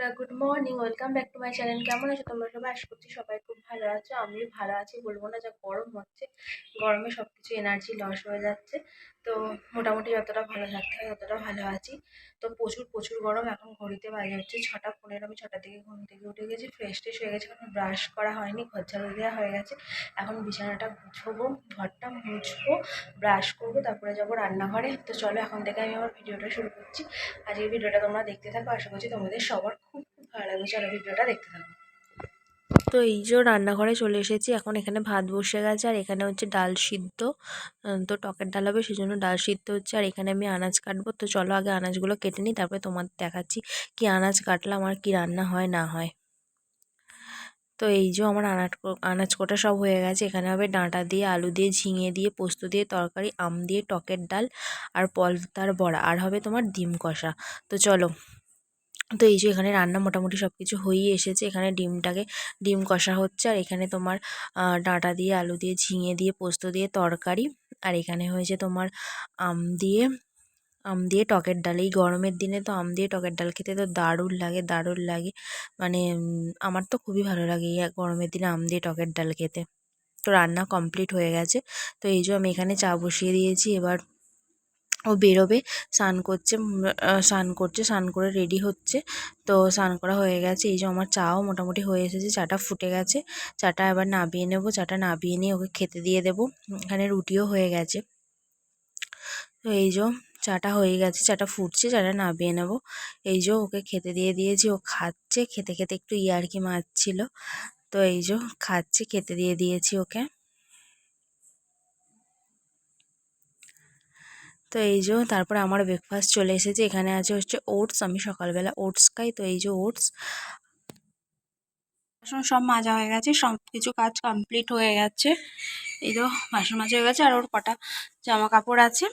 বন্ধুরা, good morning. Welcome back to my channel. কেমন আছো তোমরা সবাই? আশা করছি সবাই খুব ভালো আছো। আমিও ভালো আছি। বলবো না, যা গরম হচ্ছে, গরমে সবকিছু এনার্জি লস হয়ে যাচ্ছে। তো মোটামুটি যতটা ভালো থাকতে হয় ততটা ভালো আছি। তো প্রচুর প্রচুর গরম। এখন ঘড়িতে বাজে হচ্ছে 6:15। আমি 6টার দিকে ঘুম থেকে উঠে গেছি, ফ্রেশ ট্রেশ হয়ে গেছে। এখন ব্রাশ করা হয়নি, ঘর ঝাড়ু দেওয়া হয়ে গেছে। এখন বিছানাটা গুছবো, ঘরটা মুছবো, ব্রাশ করবো, তারপরে যাবো রান্নাঘরে। তো চলো এখন থেকে আমি আমার ভিডিওটা শুরু করছি। আজ এই ভিডিওটা তোমরা দেখতে থাকো, আশা করছি তোমাদের সবার খুব খুব ভালো লাগবে। চলো ভিডিওটা দেখতে থাকো। তো এই যে রান্নাঘরে চলে এসেছি। এখন এখানে ভাত বসে গেছে, আর এখানে হচ্ছে ডাল সিদ্ধ। তো টকের ডাল হবে, সেই জন্য ডাল সিদ্ধ হচ্ছে। আর এখানে আমি আনাজ কাটবো। তো চলো আগে আনাজগুলো কেটে নিই, তারপরে তোমাদের দেখাচ্ছি কি আনাজ কাটলাম আর কি রান্না হয় না হয়। তো এই যে আমার আনাজ কোটা সব হয়ে গেছে। এখানে হবে ডাঁটা দিয়ে, আলু দিয়ে, ঝিঙে দিয়ে, পোস্ত দিয়ে তরকারি, আম দিয়ে টকের ডাল, আর পলতার বড়া, আর হবে তোমার ডিম কষা। তো চলো। তো এই যে এখানে রান্না মোটামুটি সব কিছু হয়েই এসেছে। এখানে ডিম কষা হচ্ছে, আর এখানে তোমার ডাঁটা দিয়ে, আলু দিয়ে, ঝিঙে দিয়ে, পোস্ত দিয়ে তরকারি, আর এখানে হয়েছে তোমার আম দিয়ে টকের ডাল। এই গরমের দিনে তো আম দিয়ে টকের ডাল খেতে তো দারুণ লাগে, দারুণ লাগে। মানে আমার তো খুবই ভালো লাগে এই গরমের দিনে আম দিয়ে টকের ডাল খেতে। তো রান্না কমপ্লিট হয়ে গেছে। তো এই যে আমি এখানে চা বসিয়ে দিয়েছি। এবার ও বেরোবে, স্নান করছে, স্নান করে রেডি হচ্ছে। তো স্নান করা হয়ে গেছে। এই যে আমার চাও মোটামুটি হয়ে এসেছে, চাটা ফুটে গেছে। চাটা এবার নাবিয়ে নেবো, চাটা নাবিয়ে নিয়ে ওকে খেতে দিয়ে দেবো। এখানে রুটিও হয়ে গেছে। তো এই যে চাটা হয়ে গেছে, চাটা ফুটছে, চাটা নাবিয়ে নেবো। এই যে ওকে খেতে দিয়ে দিয়েছি, ও খাচ্ছে। খেতে খেতে একটু ইয়ার্কি মারছিল। তো এই যে খাচ্ছে, খেতে দিয়ে দিয়েছি ওকে। তো এই যে তারপরে আমার ব্রেকফাস্ট চলে এসেছে। এখানে আছে হচ্ছে ওটস। আমি সকালবেলা ওটস খাই। তো এই যে ওটস। বাসন সব মাজা হয়ে গেছে, সব কিছু কাজ কমপ্লিট হয়ে গেছে। এই তো বাসন মাজা হয়ে গেছে। আর ওর কটা জামা কাপড় আছে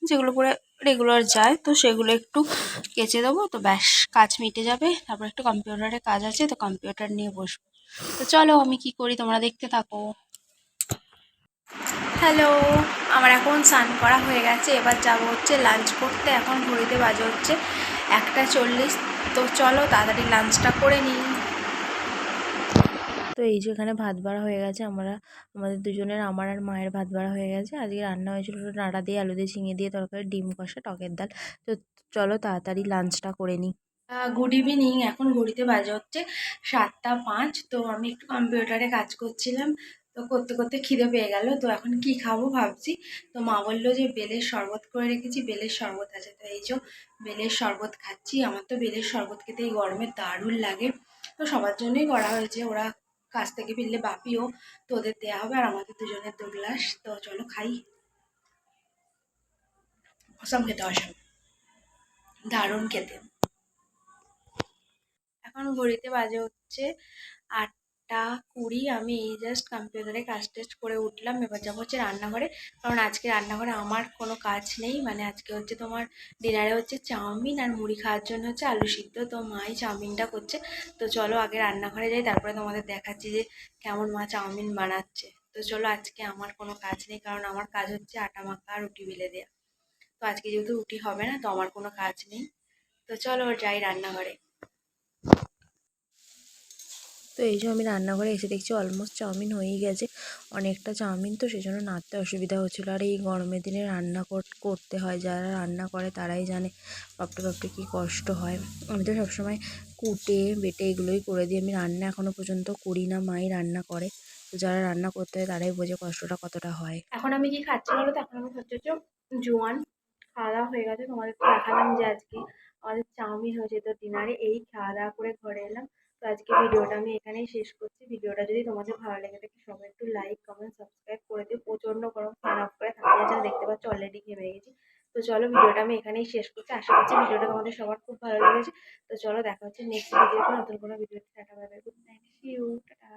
যেগুলো পরে রেগুলার যায়, তো সেগুলো একটু কেচে দেবো। তো ব্যাস, কাজ মিটে যাবে। তারপর একটু কম্পিউটারে কাজ আছে, তো কম্পিউটার নিয়ে বসবো। তো চলো আমি কি করি তোমরা দেখতে থাকো। হ্যালো, আমার এখন স্নান করা হয়ে গেছে। এবার যাবো হচ্ছে লাঞ্চ করতে। এখন ঘড়িতে বাজে হচ্ছে 1:40। তো চলো তাড়াতাড়ি লাঞ্চটা করে নিই। তো এই যে এখানে ভাত বাড়া হয়ে গেছে। আমাদের দুজনের, আমার আর মায়ের ভাত বাড়া হয়ে গেছে। আজকে রান্না হয়েছিল ডাঁটা দিয়ে, আলু দিয়ে, ঝিঙে দিয়ে তরকারি, ডিম কষা, টকের ডাল। তো চলো তাড়াতাড়ি লাঞ্চটা করে নিই। Good evening. এখন ঘড়িতে বাজে হচ্ছে 7:05। তো আমি একটু কম্পিউটারে কাজ করছিলাম। তো করতে করতে খিদে পেয়ে গেল। তো এখন কি খাবো ভাবছি। তো মা বললো যে বেলের শরবত করে রেখেছি, বেলের শরবত আছে। তো এই যে বেলের শরবত খাচ্ছি। আমার তো বেলের শরবত খেতে এই গরমে দারুণ লাগে। তো সবার জন্যই করা হয়েছে। ওরা কাছ থেকে ফিরলে বাপিও, তো ওদের দেওয়া হবে, আর আমাদের দুজনের 2 গ্লাস। তো চলো খাই। অসম খেতে, অসম দারুণ খেতে। এখন ঘড়িতে বাজে হচ্ছে 8:20। আমি এই জাস্ট কম্পিউটারে কাজ টেস্ট করে উঠলাম। এবার যাবো হচ্ছে রান্নাঘরে, কারণ আজকে রান্নাঘরে আমার কোনো কাজ নেই। মানে আজকে হচ্ছে তোমার ডিনারে হচ্ছে চাউমিন, আর মুড়ি খাওয়ার জন্য হচ্ছে আলু সিদ্ধ। তো মাই চাউমিনটা করছে। তো চলো আগে রান্নাঘরে যাই, তারপরে তোমাদের দেখাচ্ছি যে কেমন মা চাউমিন বানাচ্ছে। তো চলো, আজকে আমার কোনো কাজ নেই, কারণ আমার কাজ হচ্ছে আটা মাখা, রুটি বেলে দেওয়া। তো আজকে যেহেতু রুটি হবে না, তো আমার কোনো কাজ নেই। তো চলো যাই রান্নাঘরে। তো এই যে আমি রান্নাঘরে এসে দেখছি অলমোস্ট চাউমিন হয়েই গেছে। অনেকটা চাউমিন, তো সেই জন্য নাড়তে অসুবিধা হচ্ছিলো। আর এই গরমের দিনে রান্না করতে হয়, যারা রান্না করে তারাই জানে বাপরে বাপরে কী কষ্ট হয়। আমি তো সবসময় কুটে বেটে এগুলোই করে দিই। আমি রান্না এখনও পর্যন্ত করি না, মাই রান্না করে। তো যারা রান্না করতে হয় তারাই বোঝে কষ্টটা কতটা হয়। এখন আমি কি খাচ্ছি বলো তো? এখন আমি খাচ্ছি হচ্ছে জোয়ান। খাওয়া দাওয়া হয়ে গেছে, তোমাদের তো দেখালাম যে আজকে আমাদের চাউমিন হয়েছে। তো ডিনারে এই খাওয়া দাওয়া করে ঘরে এলাম। তো আজকে ভিডিওটা আমি এখানেই শেষ করছি। ভিডিওটা যদি তোমাদের ভালো লেগে থাকে সবাই একটু লাইক, কমেন্ট, সাবস্ক্রাইব করে দিও। প্রচন্ড গরম, ফ্যান অফ করে থাকা যাচ্ছে না, দেখতে পাচ্ছ অলরেডি ঘেমে গেছি। তো চলো ভিডিওটা আমি এখানেই শেষ করছি। আশা করছি ভিডিওটা তোমাদের সবার খুব ভালো লেগেছে। তো চলো দেখা হচ্ছে নেক্সট ভিডিওতে, নতুন কোনো ভিডিওতে। Tata, bye bye, good night, see you, tata.